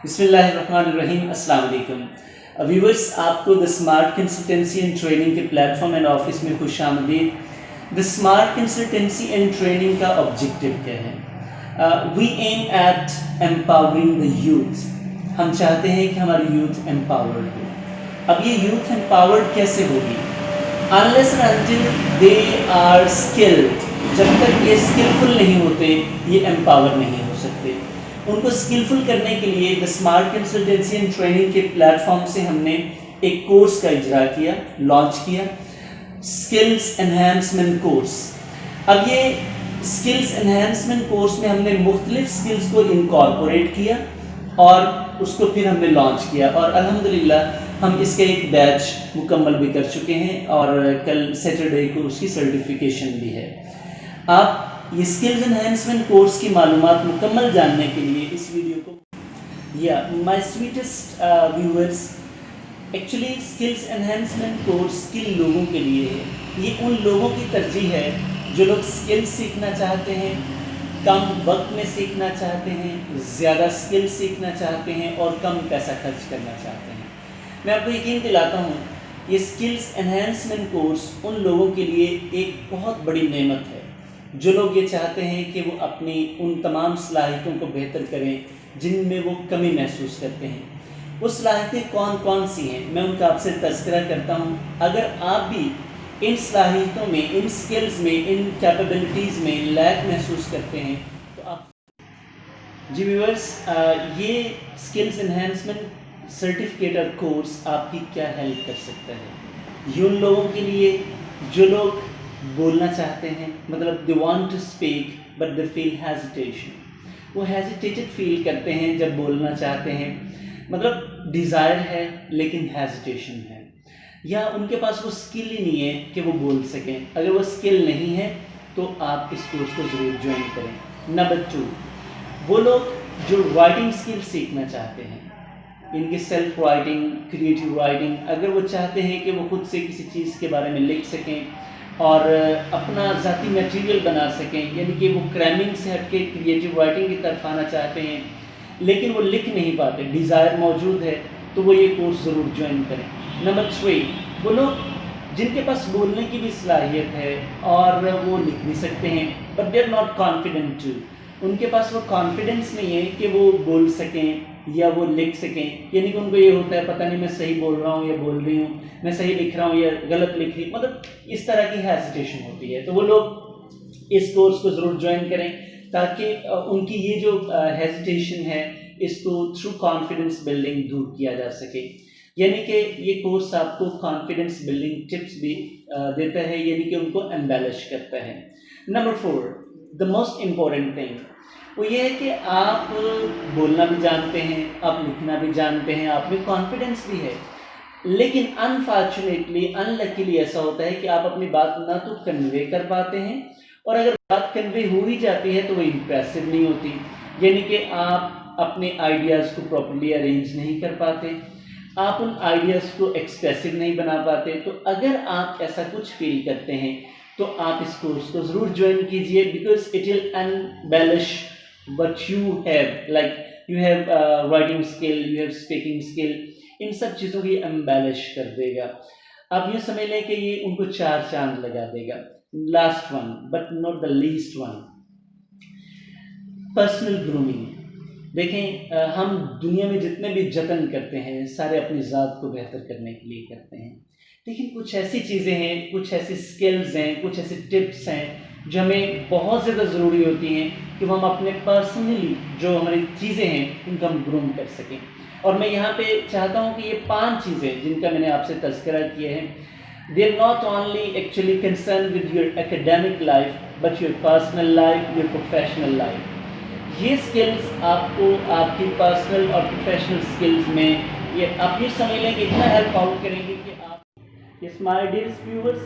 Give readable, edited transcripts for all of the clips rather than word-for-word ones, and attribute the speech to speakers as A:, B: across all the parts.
A: بسم اللہ الرحمن الرحیم. السلام علیکم ویورس. آپ کو the smart consultancy and training کے پلیٹ فارم اینڈ آفس میں خوش آمدید. The smart consultancy and training کا آبجیکٹیو کیا ہے؟ We aim at empowering the youth. ہم چاہتے ہیں کہ ہماری یوتھ امپاورڈ ہو. اب یہ یوتھ امپاورڈ کیسے ہوگی؟ unless and until they are skilled. جب تک یہ اسکلفل نہیں ہوتے یہ امپاور نہیں ہو سکتے. ان کو اسکلفل کرنے کے لیے دا اسمارٹ کنسلٹنسی اینڈ ٹریننگ کے پلیٹ فارم سے ہم نے ایک کورس کا اجرا کیا، لانچ کیا، اسکلس انہینسمنٹ کورس. اب یہ اسکلس انہینسمنٹ کورس میں ہم نے مختلف اسکلس کو انکارپوریٹ کیا اور اس کو پھر ہم نے لانچ کیا، اور الحمدللہ ہم اس کا ایک بیچ مکمل بھی کر چکے ہیں اور کل سیٹرڈے کو اس کی سرٹیفیکیشن بھی ہے. آپ یہ اسکلز انہینسمنٹ کورس کی معلومات مکمل جاننے کے لیے اس ویڈیو کو my sweetest viewers. Actually skills enhancement course کن لوگوں کے لیے ہے؟ یہ ان لوگوں کی ترجیح ہے جو لوگ اسکل سیکھنا چاہتے ہیں، کم وقت میں سیکھنا چاہتے ہیں، زیادہ اسکل سیکھنا چاہتے ہیں اور کم پیسہ خرچ کرنا چاہتے ہیں. میں آپ کو یقین دلاتا ہوں یہ اسکلز انہینسمنٹ کورس ان لوگوں کے لیے ایک بہت بڑی نعمت ہے جو لوگ یہ چاہتے ہیں کہ وہ اپنی ان تمام صلاحیتوں کو بہتر کریں جن میں وہ کمی محسوس کرتے ہیں. وہ صلاحیتیں کون کون سی ہیں میں ان کا آپ سے تذکرہ کرتا ہوں. اگر آپ بھی ان صلاحیتوں میں، ان سکلز میں، ان کیپیبلٹیز میں لیک محسوس کرتے ہیں تو آپ جی ویورس، یہ اسکلز انہینسمنٹ سرٹیفکیٹ اور کورس آپ کی کیا ہیلپ کر سکتا ہے؟ یہ ان لوگوں کے لیے جو لوگ بولنا چاہتے ہیں، مطلب they want to speak but they feel hesitation. وہ ہیزیٹیٹڈ فیل کرتے ہیں جب بولنا چاہتے ہیں، مطلب ڈیزائر ہے لیکن ہیزیٹیشن ہے، یا ان کے پاس وہ اسکل ہی نہیں ہے کہ وہ بول سکیں. اگر وہ اسکل نہیں ہے تو آپ اس کورس کو ضرور جوائن کریں. نمبر 2، وہ لوگ جو رائٹنگ اسکل سیکھنا چاہتے ہیں، ان کی سیلف رائٹنگ، کریٹیو رائٹنگ، اگر وہ چاہتے ہیں کہ وہ خود سے کسی چیز کے بارے میں لکھ سکیں اور اپنا ذاتی میٹیریل بنا سکیں، یعنی کہ وہ کرائمنگ سے ہٹ کے کریٹیو رائٹنگ کی طرف آنا چاہتے ہیں لیکن وہ لکھ نہیں پاتے، ڈیزائر موجود ہے، تو وہ یہ کورس ضرور جوائن کریں. نمبر 3، وہ لوگ جن کے پاس بولنے کی بھی صلاحیت ہے اور وہ لکھ بھی سکتے ہیں but they are not confident to. ان کے پاس وہ کانفیڈنس نہیں ہے کہ وہ بول سکیں یا وہ لکھ سکیں، یعنی کہ ان کو یہ ہوتا ہے پتہ نہیں میں صحیح بول رہا ہوں یا بول رہی ہوں، میں صحیح لکھ رہا ہوں یا غلط لکھ رہی ہوں، مطلب اس طرح کی ہیزیٹیشن ہوتی ہے. تو وہ لوگ اس کورس کو ضرور جوائن کریں تاکہ ان کی یہ جو ہیزیٹیشن ہے اس کو تھرو کانفیڈنس بلڈنگ دور کیا جا سکے. یعنی کہ یہ کورس آپ کو کانفیڈنس بلڈنگ ٹپس بھی دیتا ہے، یعنی کہ ان کو ایمبیلش کرتا ہے. Number 4، the most important thing وہ یہ ہے کہ آپ بولنا بھی جانتے ہیں، آپ لکھنا بھی جانتے ہیں، آپ میں کانفیڈنس بھی ہے، لیکن انفارچونیٹلی، انلکیلی ایسا ہوتا ہے کہ آپ اپنی بات نہ تو کنوے کر پاتے ہیں، اور اگر بات کنوے ہو ہی جاتی ہے تو وہ امپریسو نہیں ہوتی. یعنی کہ آپ اپنے آئیڈیاز کو پراپرلی ارینج نہیں کر پاتے، آپ ان آئیڈیاز کو ایکسپریسو نہیں بنا پاتے. تو اگر آپ ایسا کچھ فیل کرتے ہیں تو آپ اس کورس کو ضرور جوائن کیجئے، because it will embellish what you have, like you have writing skill, you have speaking skill, ان سب چیزوں کی ایمبیلش کر دے گا. آپ یہ سمجھ لیں کہ یہ ان کو 4 چاند لگا دے گا. Last one but not the least one, personal grooming. دیکھیں، ہم دنیا میں جتنے بھی جتن کرتے ہیں سارے اپنی ذات کو بہتر کرنے کے لیے کرتے ہیں، لیکن کچھ ایسی چیزیں ہیں، کچھ ایسی سکلز ہیں، کچھ ایسی ٹپس ہیں جو ہمیں بہت زیادہ ضروری ہوتی ہیں کہ وہ ہم اپنے پرسنلی جو ہماری چیزیں ہیں ان کا ہم گروم کر سکیں. اور میں یہاں پہ چاہتا ہوں کہ یہ 5 چیزیں جن کا میں نے آپ سے تذکرہ کیا ہے، they are not only actually concerned with your academic life but your personal life, your professional life. یہ سکلز آپ کو آپ کی پرسنل اور پروفیشنل سکلز میں یہ آپ یہ سمجھ لیں کہ اتنا ہیلپ آؤٹ کریں گے کہ آپ یس مائی ڈیئرسٹ ویورس،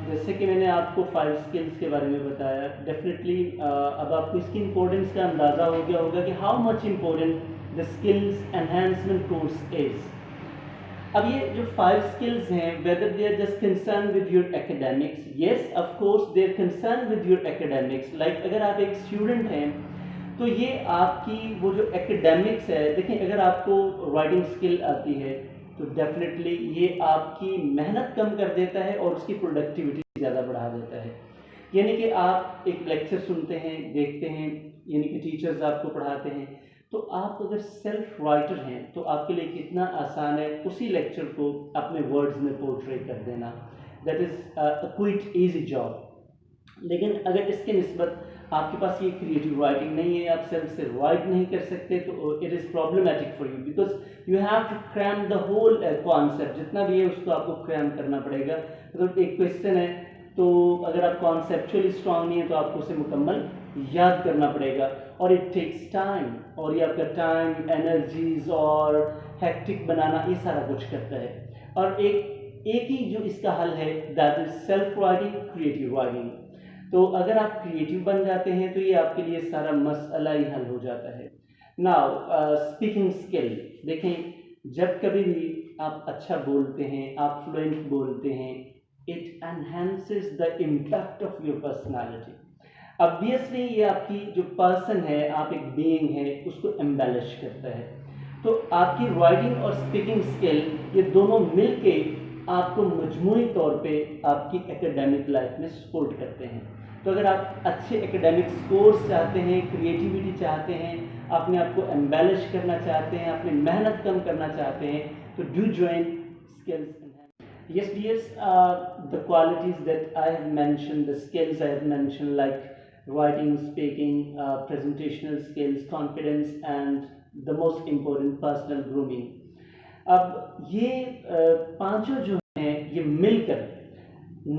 A: جیسے کہ میں نے آپ کو 5 سکلز کے بارے میں بتایا، ڈیفینیٹلی اب آپ کو اس کی امپورٹنس کا اندازہ ہو گیا ہوگا کہ how much important the skills enhancement course is. اب یہ جو 5 سکلز ہیں، whether they are just concerned with your academics, yes of course they are concerned with your academics. like اگر آپ ایک اسٹوڈنٹ ہیں تو یہ آپ کی وہ جو ایکڈیمکس ہے، دیکھیں اگر آپ کو رائٹنگ اسکل آتی ہے تو ڈیفینیٹلی یہ آپ کی محنت کم کر دیتا ہے اور اس کی پروڈکٹیوٹی زیادہ بڑھا دیتا ہے. یعنی کہ آپ ایک لیکچر سنتے ہیں، دیکھتے ہیں، یعنی کہ ٹیچرز آپ کو پڑھاتے ہیں، تو آپ اگر سیلف رائٹر ہیں تو آپ کے لیے کتنا آسان ہے اسی لیکچر کو اپنے ورڈز میں پورٹری کر دینا. That is a quit easy job. لیکن اگر اس کے نسبت آپ کے پاس یہ کریٹیو رائٹنگ نہیں ہے، آپ سیلف سے رائٹ نہیں کر سکتے، تو it is problematic for you, because you have to cram the whole concept. جتنا بھی ہے اس کو آپ کو کریم کرنا پڑے گا. اگر ایک کوشچن ہے تو اگر آپ کانسیپچولی اسٹرانگ نہیں ہے تو آپ کو اسے مکمل یاد کرنا پڑے گا، اور اٹ ٹیکس ٹائم، اور یہ آپ کا ٹائم، انرجیز اور ہیکٹک بنانا یہ سارا کچھ کرتا ہے. اور ایک ہی جو اس کا حل ہے، that is self writing, creative writing. تو اگر آپ کریٹیو بن جاتے ہیں تو یہ آپ کے لیے سارا مسئلہ ہی حل ہو جاتا ہے. ناؤ اسپیکنگ اسکل، دیکھیں جب کبھی بھی آپ اچھا بولتے ہیں، آپ فلوئنٹ بولتے ہیں، it enhances the impact of your personality. obviously یہ آپ کی جو پرسن ہے، آپ ایک بینگ ہے، اس کو ایمبیلش کرتا ہے. تو آپ کی رائٹنگ اور اسپیکنگ اسکل یہ دونوں مل کے آپ کو مجموعی طور پہ آپ کی ایکیڈیمک لائف میں سپورٹ کرتے ہیں. تو اگر آپ اچھے ایکیڈیمک اسکورس چاہتے ہیں، کریٹیوٹی چاہتے ہیں، اپنے آپ کو ایمبیلش کرنا چاہتے ہیں، اپنی محنت کم کرنا چاہتے ہیں، تو do join skills. Yes, dears, the qualities that I have mentioned, the skills I have mentioned, like writing, speaking, presentational skills, confidence, and the most important, personal grooming. اب یہ پانچوں جو ہیں یہ مل کر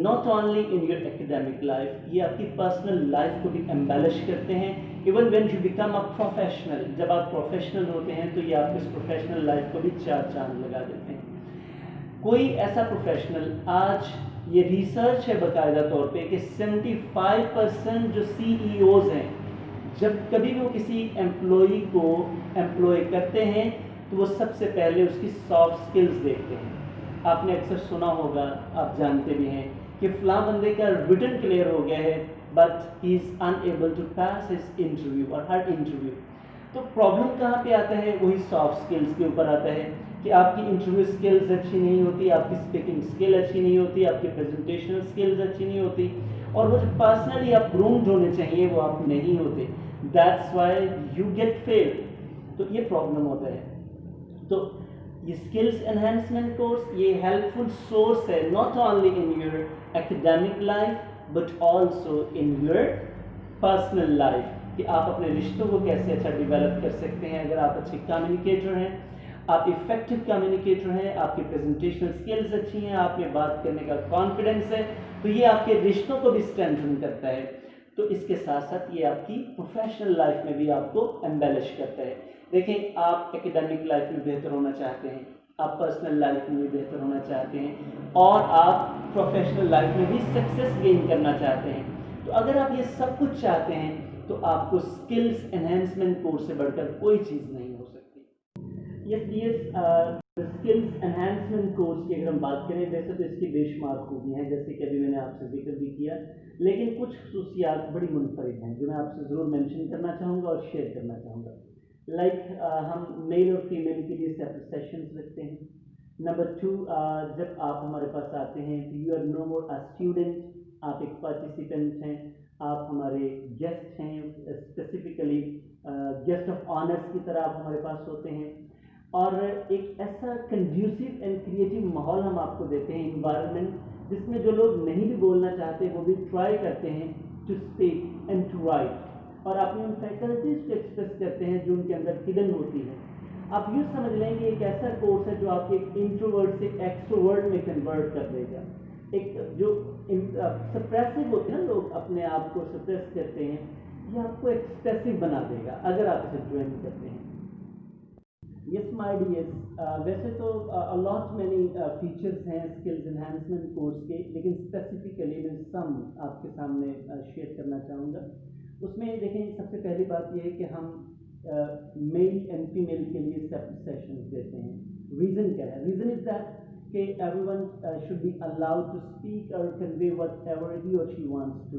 A: not only in your academic life, یہ آپ کی پرسنل لائف کو بھی ایمبیلش کرتے ہیں. Even when you become a professional, جب آپ پروفیشنل ہوتے ہیں تو یہ آپ کی پروفیشنل لائف کو بھی چار چاند لگا دیتے ہیں. کوئی ایسا پروفیشنل، آج یہ ریسرچ ہے باقاعدہ طور پہ کہ 75% جو سی ای اوز ہیں، جب کبھی بھی وہ کسی امپلائی کو امپلوائے کرتے ہیں تو وہ سب سے پہلے اس کی سافٹ اسکلز دیکھتے ہیں. آپ نے اکثر سنا ہوگا، آپ جانتے بھی ہیں کہ فلاں بندے کا ریٹن کلیئر ہو گیا ہے but he is unable to pass his interview اور ہر انٹرویو. تو پرابلم کہاں پہ آتا ہے؟ وہی سافٹ اسکلز کے اوپر آتا ہے کہ آپ کی انٹرویو اسکلز اچھی نہیں ہوتی، آپ کی اسپیکنگ اسکل اچھی نہیں ہوتی، آپ کی پریزنٹیشنل اسکلز اچھی نہیں ہوتی، اور وہ جو پرسنلی آپ گرومڈ ہونے چاہیے وہ آپ نہیں ہوتے. That's why you get fail. تو یہ پرابلم ہوتا ہے. تو یہ اسکلز انہینسمنٹ کورس یہ ہیلپ فل سورس ہے، not only in your academic life but also in your personal life, کہ آپ اپنے رشتوں کو کیسے اچھا ڈیولپ کر سکتے ہیں. اگر آپ اچھے کمیونیکیٹر ہیں، آپ افیکٹو کمیونیکیٹر ہیں، آپ کی پریزنٹیشنل اسکلز اچھی ہیں، آپ میں بات کرنے کا کانفیڈنس ہے، تو یہ آپ کے رشتوں کو بھی اسٹرینتھن کرتا ہے. تو اس کے ساتھ ساتھ یہ آپ کی پروفیشنل لائف میں بھی آپ کو ایمبیلش کرتا ہے. دیکھیں آپ ایکیڈیمک لائف میں بہتر ہونا چاہتے ہیں، آپ پرسنل لائف میں بھی بہتر ہونا چاہتے ہیں، اور آپ پروفیشنل لائف میں بھی سکسیس گین کرنا چاہتے ہیں. تو اگر آپ یہ سب کچھ چاہتے ہیں تو آپ کو اسکلز انہینسمنٹ کورس سے بڑھ کر کوئی چیز نہیں ہو سکتی. یس ڈیئرس، اسکلز انہینسمنٹ کورس کی اگر ہم بات کریں، ویسے تو اس کی بے شمار خوبیاں ہیں جیسے کہ ابھی میں نے آپ سے ذکر بھی کیا، لیکن کچھ خصوصیات بڑی منفرد ہیں جو میں آپ سے ضرور مینشن کرنا چاہوں گا اور شیئر کرنا چاہوں گا. لائک ہم میل اور فیمیل کے لیے سیپریٹ سیشنز رکھتے ہیں. نمبر 2، جب آپ ہمارے پاس آتے ہیں تو you are no more a student, آپ ایک پارٹیسپینٹ ہیں، آپ ہمارے گیسٹ ہیں، اسپیسیفکلی گیسٹ آف آنرس کی طرح آپ ہمارے پاس ہوتے ہیں. اور ایک ایسا کنڈیوسیو اینڈ کریٹیو ماحول ہم آپ کو دیتے ہیں، انوائرمنٹ جس میں جو لوگ نہیں بھی بولنا چاہتے وہ بھی ٹرائی کرتے ہیں to speak and to write, اور اپنی ان فیکلٹیز کو ایکسپریس کرتے ہیں جو ان کے اندر ہڈن ہوتی ہے. آپ یوں سمجھ لیں کہ ایک ایسا کورس ہے جو آپ کے ایک انٹروورٹ سے ایکسٹروورٹ میں کنورٹ کر دے گا. ایک جو سپریسو ہوتے ہیں نا، لوگ اپنے آپ کو سپریس کرتے ہیں، یہ آپ کو ایکسپریسو بنا دے گا اگر آپ اسے جوائن کرتے ہیں. یس مائی ڈیئرس، ویسے تو لاٹ مینی فیچرس ہیں اسکلز انہینسمنٹ کورس کے، لیکن اسپیسیفکلی میں سم آپ کے سامنے شیئر کرنا چاہوں گا. اس میں دیکھیں سب سے پہلی بات یہ ہے کہ ہم میل اینڈ فیمیل کے لیے سیپریٹ سیشنز دیتے ہیں. ریزن کیا ہے؟ ریزن از دیٹ کہ everyone should be allowed to speak اور کنوے وٹ ایور ہی اور شی وانٹس ٹو.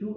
B: 2